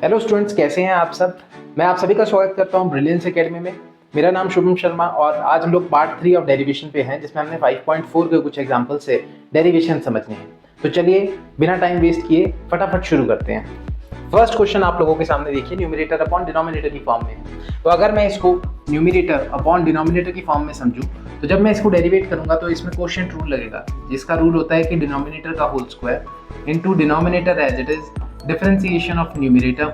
Hello students, कैसे हैं आप सब। मैं आप सभी का स्वागत करता हूं ब्रिलियंस एकेडमी में। मेरा नाम शुभम शर्मा और आज हम लोग पार्ट 3 ऑफ डेरिवेशन पे हैं, जिसमें हमने 5.4 के कुछ एग्जांपल से डेरिवेशन समझने हैं। तो चलिए बिना टाइम वेस्ट किए फटाफट शुरू करते हैं। फर्स्ट क्वेश्चन आप लोगों के सामने देखिए, न्यूमरेटर अपॉन डिनोमिनेटर की फॉर्म में है। तो अगर मैं इसको न्यूमरेटर अपॉन डिनोमिनेटर की फॉर्म में समझूं, तो जब मैं इसको डेरिवेट करूंगा तो इसमें क्वोशिएंट रूल लगेगा, जिसका रूल होता है कि डिनोमिनेटर का whole square into denominator as it is differentiation of numerator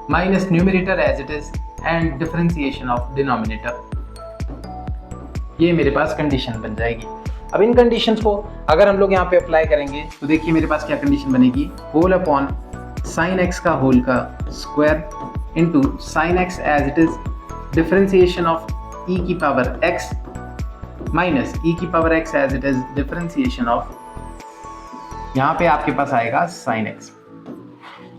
minus numerator as it is and differentiation of denominator। ये मेरे पास कंडीशन बन जाएगी। अब इन कंडीशंस को अगर हम लोग यहाँ पे अप्लाई करेंगे तो देखिए मेरे पास क्या कंडीशन बनेगी, होल अपॉन साइन एक्स का होल का square into sine x as it is differentiation of e की पावर एक्स माइनस ई की power x as it is differentiation of, यहाँ पे आपके पास आएगा साइन एक्स।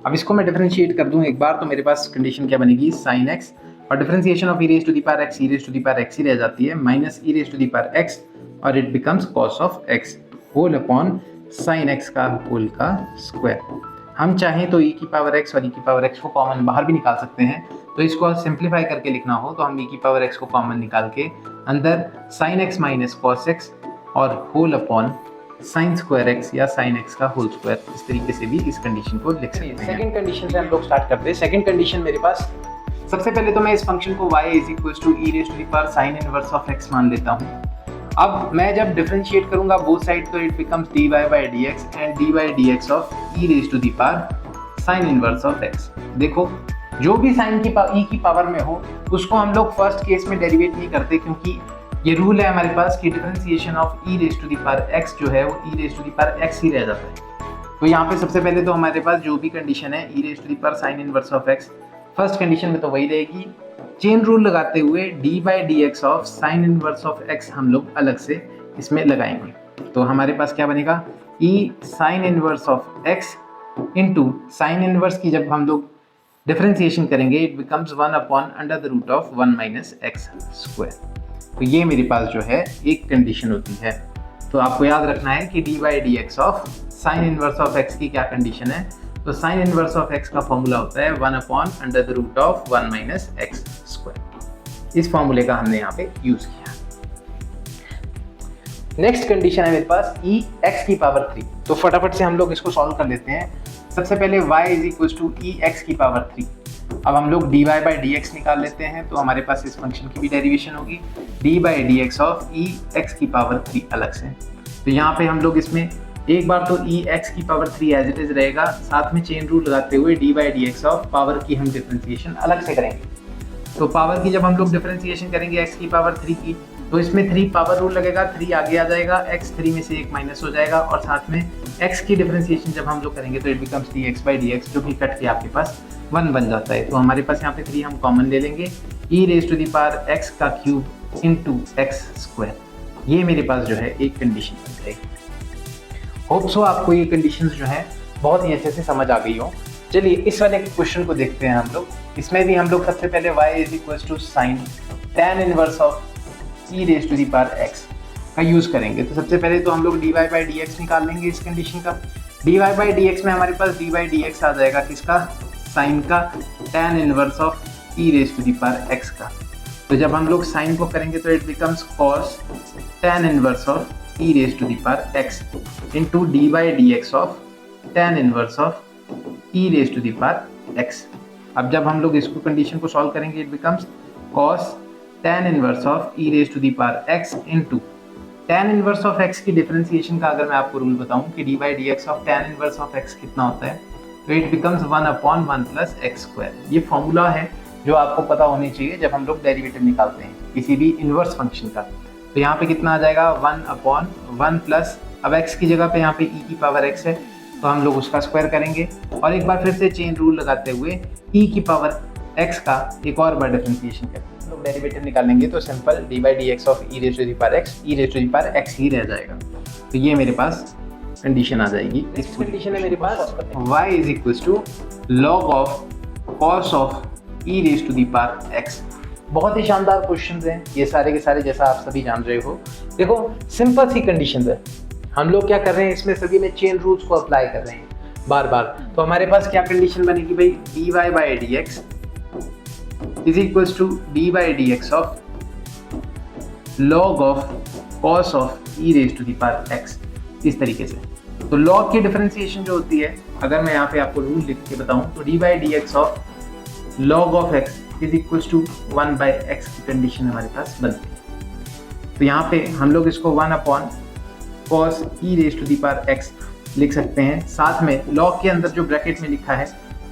अब इसको मैं डिफरेंशिएट कर दूं एक बार तो मेरे पास कंडीशन क्या बनेगी, साइन एक्स और differentiation of e raise to the power x, e raise to the power x ही रह जाती है, minus e raise to the power x और it becomes cos of x whole upon sine x का whole का square. हम चाहें तो ई की पावर एक्स और ई की पावर एक्स को कॉमन बाहर भी निकाल सकते हैं। तो इसको सिंप्लीफाई करके लिखना हो तो हम ई की पावर एक्स को कॉमन निकाल के अंदर sine x minus cos x और whole upon sine square x या साइन एक्स का होल स्क्वायर, इस तरीके से भी इस कंडीशन को लिख सकते हैं। सेकंड कंडीशन से हम लोग स्टार्ट करते हैं। सेकंड कंडीशन मेरे पास, सबसे पहले तो मैं इस फंक्शन को y is equal to e raise to the power sine inverse of x मान लेता हूँ। अब मैं जब डिफरेंशिएट करूंगा बोथ साइड तो it becomes dy by dx and dy by dx of e raise to the power sine inverse of x। देखो जो भी साइन की ई की पावर में हो उसको हम लोग फर्स्ट केस में डेरिवेट नहीं करते, क्योंकि ये रूल है हमारे पास कि differentiation of e raise to the power x जो है वो e raise to the power x ही रह जाता है। तो यहाँ पे सबसे पहले तो हमारे पास जो भी कंडीशन है e raise to the power sine inverse of x, first condition में तो वही रहेगी। चेन रूल लगाते हुए d by d x of sine inverse of x हम लोग अलग से इसमें लगाएंगे। तो हमारे पास क्या बनेगा, e sine inverse of x into sine inverse की जब हम लोग डिफरेंशिएशन करेंगे it becomes 1 upon under the root of 1 minus x square. तो ये मेरे पास जो है एक कंडीशन होती है। तो आपको याद रखना है कि d by d x of sine inverse of x की क्या कंडीशन है। तो साइन इनवर्स ऑफ एक्स का फॉर्मूला होता है 1 upon under the root of 1 minus x square. इस फॉर्मूले का हमने यहाँ पे यूज किया। नेक्स्ट कंडीशन है मेरे पास ई एक्स की पावर 3। तो फटाफट से हम लोग इसको सॉल्व कर लेते हैं। सबसे पहले y is equal to e x की पावर 3। अब हम लोग dy बाई डी एक्स निकाल लेते हैं तो हमारे पास इस फंक्शन की भी डेरिवेशन होगी D by d x of E x की पावर 3 अलग से। तो यहाँ पे हम लोग इसमें एक बार तो ई एक्स की पावर 3 एज इट इज रहेगा, साथ में चेन रूल लगाते हुए d by d x of power की हम डिफरेंशिएशन अलग से करेंगे। तो पावर की जब हम लोग डिफरेंशिएशन करेंगे एक्स की पावर 3 की तो इसमें 3 पावर रूल लगेगा, 3 आगे आ जाएगा, x 3 में से 1 माइनस हो जाएगा और साथ में x की डिफरेंशिएशन जब हम लोग करेंगे तो it becomes dx by dx जो कि कट के आपके पास 1 बन जाता है। तो हमारे पास यहाँ पे 3 हम कॉमन ले लेंगे, e raise to the power x का क्यूब इंटू एक्स स्क्वायर। ये मेरे पास जो है एक कंडीशन बन जाएगी। होप सो आपको ये कंडीशन जो है बहुत ही अच्छे से समझ आ गई हो। चलिए इस वाले क्वेश्चन को देखते हैं हम लोग। इसमें भी हम लोग सबसे पहले y is equal to sine tan inverse of e raise to the power x का यूज़ करेंगे। तो सबसे पहले तो हम लोग d y by d x निकाल लेंगे इस कंडीशन का। D y by d x में हमारे पास डी बाई डी एक्स आ जाएगा किसका, साइन का tan inverse of e raise to the power x का। तो जब हम लोग साइन को करेंगे तो it becomes cos tan inverse of e raise to the power x into d by d x of tan inverse of e raise to the power x. अब जब हम लोग इसको कंडीशन को सॉल्व करेंगे it becomes cos tan inverse of e raise to the power x into tan inverse of x की differentiation का अगर मैं आपको रूल बताऊं कि d by d x of tan inverse of x कितना होता है तो it becomes 1 upon 1 plus x square. ये फॉर्मूला है जो आपको पता होनी चाहिए जब हम लोग डेरिवेटिव निकालते हैं किसी भी इनवर्स फंक्शन का। तो यहाँ पे कितना आ जाएगा 1 अपॉन 1 प्लस, अब x की जगह पे यहाँ पे e की पावर x है तो हम लोग उसका स्क्वायर करेंगे और एक बार फिर से चेन रूल लगाते हुए e की पावर x का एक और बार डिफरेंशिएशन करेंगे। लोग डेरिवेटिव निकालेंगे तो simple d by d x of e raise to the power x, e raise to the power x ही रह जाएगा। तो ये मेरे पास कंडीशन आ जाएगी। इस कंडीशन है मेरे पास y is equal to log of cos of e raise to the power x. बहुत ही शानदार क्वेश्चंस हैं ये सारे के सारे, जैसा आप सभी जान रहे हो। देखो सिंपल सी कंडीशन है, हम लोग क्या कर रहे हैं इसमें सभी में चेन रूल्स को अप्लाई कर रहे हैं। बार बार, तो हमारे पास क्या कंडीशन बनेगी भाई, dy by d x is equals to d by d x of log of cos of e raise to the power x, इस तरीके से। तो log की डिफरेंशिएशन जो होती है, अगर मैं यहाँ पे आपको रूल लिख के बताऊं तो d by d x of log of x is equals to 1 by x की कंडीशन हमारे पास बनती है। तो यहाँ पे हम लोग इसको 1 upon cos e raise to the power x लिख सकते हैं। साथ में log के अंदर जो ब्रैकेट में लिखा है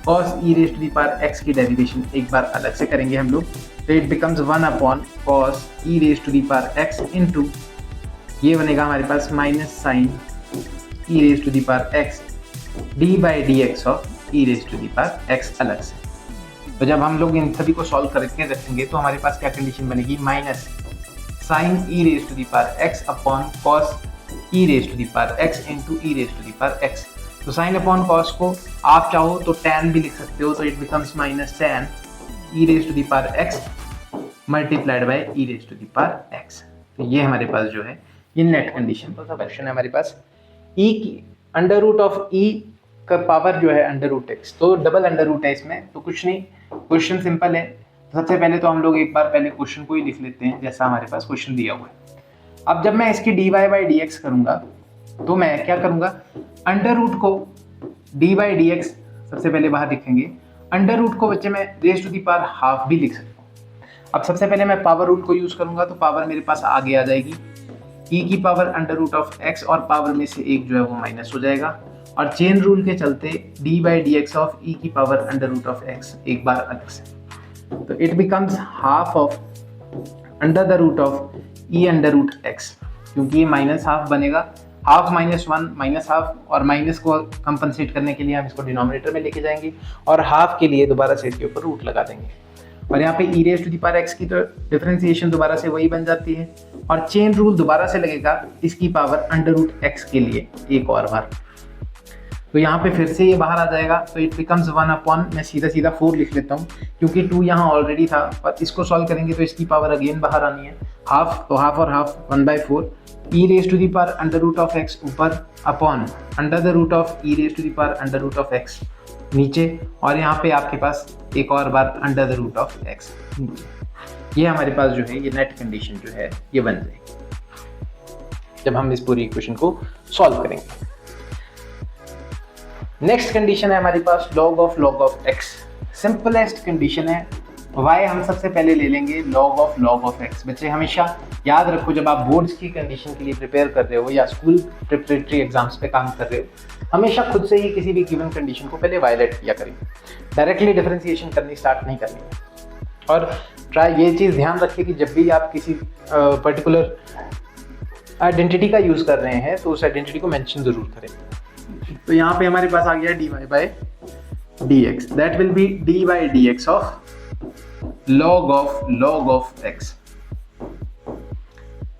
cos e raise to the power x की डेरिवेशन एक बार अलग से करेंगे हम लोग, तो it becomes 1 upon cos e raise to the power x into ये बनेगा हमारे पास minus sine e raise to the power x d by d x of e raise to the power x अलग से। तो जब हम लोग इन सभी को सॉल्व करके रखेंगे तो हमारे पास क्या कंडीशन बनेगी, minus sine e raise to the power x upon cos e raise to the power x into e raise to the power x। तो साइन अपॉन कॉस को आप चाहो तो tan भी लिख सकते हो, तो it becomes minus tan e raise to the power x multiplied by e raise to the power x। तो ये हमारे पास जो है ये नेट कंडीशन का क्वेश्चन है हमारे पास। e की अंडर रूट ऑफ e का पावर जो है अंडर रूट x, तो डबल अंडर रूट है इसमें, तो कुछ नहीं, क्वेश्चन सिंपल है। तो सबसे पहले तो हम लोग एक बार पहले क्वेश्चन को ही लिख लेते हैं जैसा हमारे पास क्वेश्चन दिया हुआ है। अब जब मैं इसकी dy बाई डी एक्स करूँगा तो मैं क्या करूँगा, अंडर रूट को डी बाई डी एक्स सबसे पहले बाहर लिखेंगे, अंडर रूट को बच्चे मैं raise to the power half भी लिख सकता हूँ। अब सबसे पहले मैं पावर रूल को यूज़ करूँगा, तो पावर मेरे पास आगे आ जाएगी e की power under root of x, और पावर में से एक जो है वो माइनस हो जाएगा, और चेन रूल के चलते d by d x of e की power under root of x एक बार अलग से, तो it becomes half of under the root of e under root x, क्योंकि ये माइनस हाफ बनेगा, हाफ माइनस 1 माइनस हाफ, और माइनस को कंपनसेट करने के लिए हम इसको डिनोमिनेटर में लेके जाएंगे, और हाफ के लिए दोबारा से इसके ऊपर रूट लगा देंगे, और यहाँ पे e raise to the power x की तो डिफरेंशिएशन दोबारा से वही बन जाती है, और चेन रूल दोबारा से लगेगा इसकी पावर अंडर रूट x के लिए एक और बार। तो यहाँ पे फिर से ये बाहर आ जाएगा, तो इट बिकम्स 1 अपॉन, मैं सीधा सीधा 4 लिख लेता हूँ क्योंकि 2 यहाँ ऑलरेडी था, और इसको सॉल्व करेंगे तो इसकी पावर अगेन बाहर आनी है, हाफ, तो हाफ और half 1/4 e raise to the power under root of x ऊपर upon under the root of e raise to the power under root of x नीचे, और यहाँ पे आपके पास एक और बार under the root of x नीचे। ये हमारे पास जो है ये नेट कंडीशन जो है ये बन जाएगी जब हम इस पूरी इक्वेशन को सॉल्व करेंगे। नेक्स्ट कंडीशन है हमारे पास log of x, simplest condition है। y हम सबसे पहले ले लेंगे log ऑफ x। बच्चे हमेशा याद रखो, जब आप बोर्ड्स की कंडीशन के लिए प्रिपेयर कर रहे हो या स्कूल प्रिपरेटरी एग्जाम्स पे काम कर रहे हो, हमेशा खुद से ही किसी भी गिवन कंडीशन को पहले वायलेट किया करें, डायरेक्टली डिफरेंशिएशन करनी स्टार्ट नहीं करनी है। और ट्राई ये चीज़ ध्यान रखिए कि जब भी आप किसी पर्टिकुलर आइडेंटिटी का यूज़ कर रहे हैं तो उस आइडेंटिटी को मेंशन ज़रूर करें। तो यहाँ पे हमारे पास आ गया dy by d x, that will be D by d x of log of x।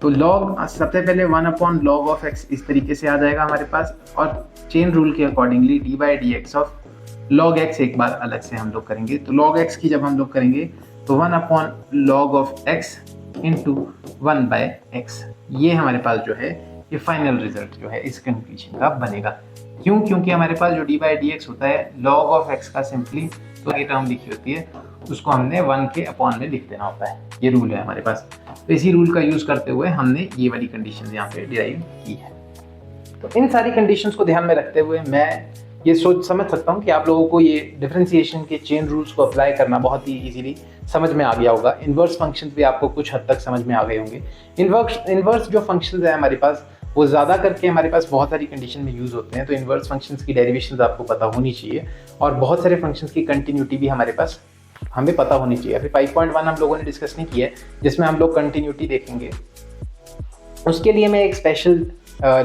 तो log सबसे पहले 1 अपॉन log ऑफ x इस तरीके से आ जाएगा हमारे पास, और चेन रूल के accordingly D by d x of log x एक बार अलग से हम लोग करेंगे। तो log x की जब हम लोग करेंगे तो 1 upon log of x into 1 by x, ये हमारे पास जो है ये फाइनल रिजल्ट जो है इस कंडीशन का बनेगा। क्यों? क्योंकि हमारे पास जो डी बाई डी एक्स होता है log ऑफ x का सिंपली तो ये टर्म लिखी होती है, उसको हमने 1 के अपॉन में लिख देना होता है, ये रूल है हमारे पास। तो इसी रूल का यूज़ करते हुए हमने ये वाली कंडीशन यहाँ पे डिराइव की है। तो इन सारी कंडीशंस को ध्यान में रखते हुए मैं ये सोच समझ सकता हूँ कि आप लोगों को ये डिफरेंशिएशन के चेन रूल्स को अप्लाई करना बहुत ही इजीली समझ में आ गया होगा। इन्वर्स फंक्शंस भी आपको कुछ हद तक समझ में आ गए होंगे। इन्वर्स जो फंक्शंस है हमारे पास वो ज़्यादा करके हमारे पास बहुत सारी कंडीशन में यूज़ होते हैं, तो इन्वर्स फंक्शंस की डेरिवेशंस आपको पता होनी चाहिए, और बहुत सारे फंक्शंस की कंटिन्यूटी भी हमारे पास हमें पता होनी चाहिए। अभी 5.1 हम लोगों ने डिस्कस नहीं किया है जिसमें हम लोग कंटिन्यूटी देखेंगे, उसके लिए मैं एक स्पेशल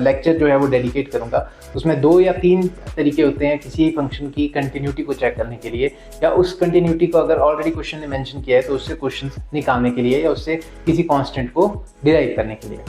लेक्चर जो है वो डेडिकेट करूंगा। उसमें 2 या 3 तरीके होते हैं किसी फंक्शन की कंटिन्यूटी को चेक करने के लिए, या उस कंटिन्यूटी को अगर ऑलरेडी क्वेश्चन ने मेंशन किया है तो उससे क्वेश्चन निकालने के लिए, या उससे किसी कांस्टेंट को डिराइव करने के लिए।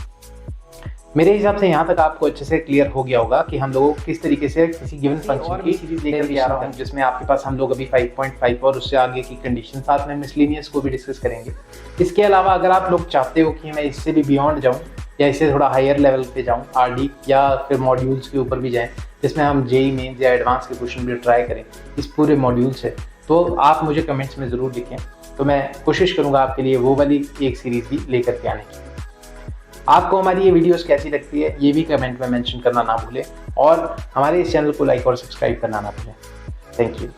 मेरे हिसाब से यहाँ तक आपको अच्छे से क्लियर हो गया होगा कि हम लोगों को किस तरीके से किसी गिवन फंक्शन की सीरीज लेकर के आ रहा हूँ, जिसमें आपके पास हम लोग अभी 5.5 और उससे आगे की कंडीशन, साथ में मिसलेनियस को भी डिस्कस करेंगे। इसके अलावा अगर आप लोग चाहते हो कि मैं इससे भी बियॉन्ड जाऊँ या इससे थोड़ा हायर लेवल पे जाऊँ आरडी या फिर मॉड्यूल्स के ऊपर भी जाएँ जिसमें हम जेई मेंस या एडवांस के क्वेश्चन भी ट्राई करें इस पूरे मॉड्यूल से, तो आप मुझे कमेंट्स में ज़रूर लिखें। तो मैं कोशिश करूँगा आपके लिए वो वाली एक सीरीज़ भी लेकर के आने की। आपको हमारी ये वीडियोस कैसी लगती है ये भी कमेंट में मेंशन करना ना भूलें और हमारे इस चैनल को लाइक और सब्सक्राइब करना ना भूलें। Thank you.